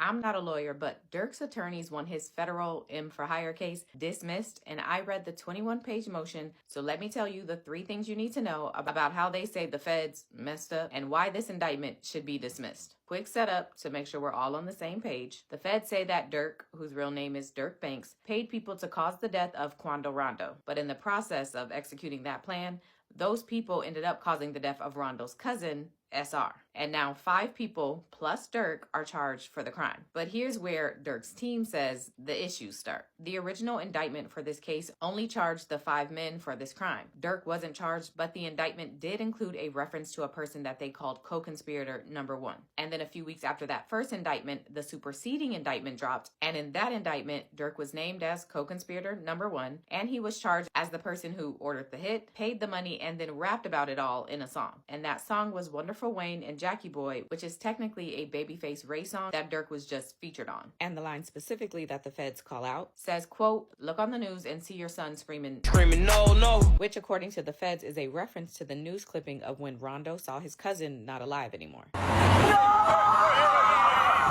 I'm not a lawyer, but Durk's attorneys want his federal M for hire case dismissed, and I read the 21-page motion, so let me tell you the 3 things you need to know about how they say the feds messed up and why this indictment should be dismissed. Quick setup to make sure we're all on the same page. The feds say that Durk, whose real name is Durk Banks, paid people to cause the death of Quando Rondo, but in the process of executing that plan, those people ended up causing the death of Rondo's cousin, SR. And now 5 people plus Durk are charged for the crime. But here's where Durk's team says the issues start. The original indictment for this case only charged the 5 men for this crime. Durk wasn't charged, but the indictment did include a reference to a person that they called co-conspirator number 1. And then a few weeks after that first indictment, the superseding indictment dropped. And in that indictment, Durk was named as co-conspirator number 1, and he was charged as the person who ordered the hit, paid the money, and then rapped about it all in a song. And that song was Wonderful Wayne and Jackie Boy, which is technically a Babyface Ray song that Durk was just featured on. And the line specifically that the feds call out says, quote, "Look on the news and see your son screaming no, no," which according to the feds is a reference to the news clipping of when Rondo saw his cousin not alive anymore.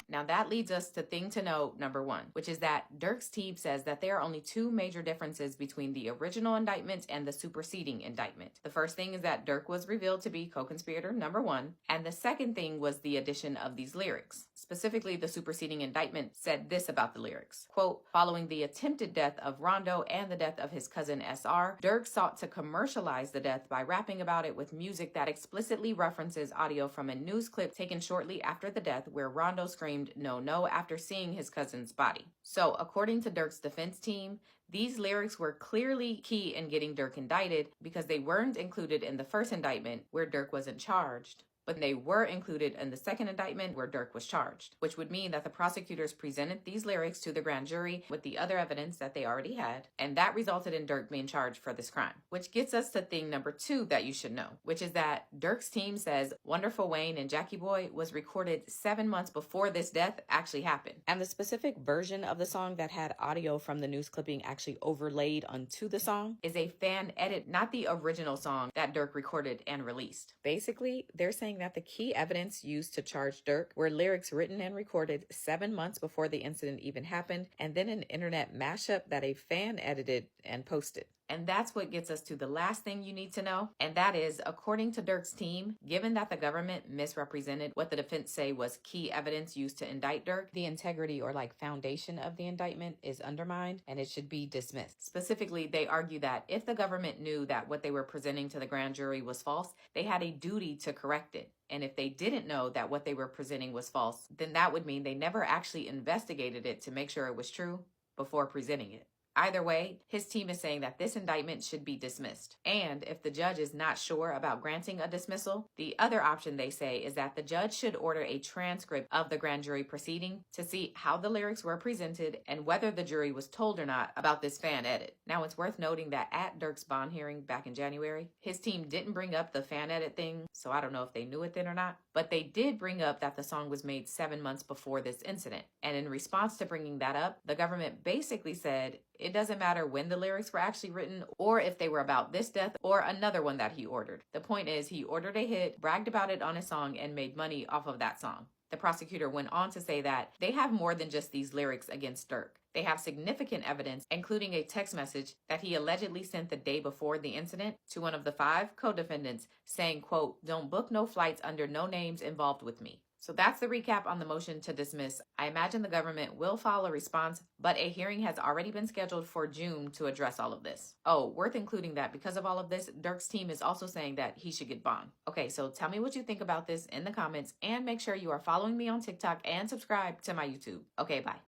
Now that leads us to thing to know number 1, which is that Durk's team says that there are only 2 major differences between the original indictment and the superseding indictment. The first thing is that Durk was revealed to be co-conspirator number 1, and the second thing was the addition of these lyrics. Specifically, the superseding indictment said this about the lyrics. Quote, "Following the attempted death of Rondo and the death of his cousin SR, Durk sought to commercialize the death by rapping about it with music that explicitly references audio from a news clip taken shortly after the death where Rondo screamed no, no after seeing his cousin's body." So according to Durk's defense team, these lyrics were clearly key in getting Durk indicted because they weren't included in the first indictment where Durk wasn't charged, but they were included in the second indictment where Durk was charged, which would mean that the prosecutors presented these lyrics to the grand jury with the other evidence that they already had, and that resulted in Durk being charged for this crime. Which gets us to thing number 2 that you should know, which is that Durk's team says Wonderful Wayne and Jackie Boy was recorded 7 months before this death actually happened. And the specific version of the song that had audio from the news clipping actually overlaid onto the song is a fan edit, not the original song that Durk recorded and released. Basically, they're saying that the key evidence used to charge Durk were lyrics written and recorded 7 months before the incident even happened, and then an internet mashup that a fan edited and posted. And that's what gets us to the last thing you need to know, and that is, according to Durk's team, given that the government misrepresented what the defense say was key evidence used to indict Durk, the integrity or foundation of the indictment is undermined and it should be dismissed. Specifically, they argue that if the government knew that what they were presenting to the grand jury was false, they had a duty to correct it. And if they didn't know that what they were presenting was false, then that would mean they never actually investigated it to make sure it was true before presenting it. Either way, his team is saying that this indictment should be dismissed. And if the judge is not sure about granting a dismissal, the other option they say is that the judge should order a transcript of the grand jury proceeding to see how the lyrics were presented and whether the jury was told or not about this fan edit. Now, it's worth noting that at Durk's bond hearing back in January, his team didn't bring up the fan edit thing, so I don't know if they knew it then or not, but they did bring up that the song was made 7 months before this incident. And in response to bringing that up, the government basically said it doesn't matter when the lyrics were actually written or if they were about this death or another one that he ordered. The point is, he ordered a hit, bragged about it on his song, and made money off of that song. The prosecutor went on to say that they have more than just these lyrics against Durk. They have significant evidence, including a text message that he allegedly sent the day before the incident to one of the 5 co-defendants saying, quote, "Don't book no flights under no names involved with me." So that's the recap on the motion to dismiss. I imagine the government will file a response, but a hearing has already been scheduled for June to address all of this. Oh, worth including that because of all of this, Durk's team is also saying that he should get bond. Okay, so tell me what you think about this in the comments and make sure you are following me on TikTok and subscribe to my YouTube. Okay, bye.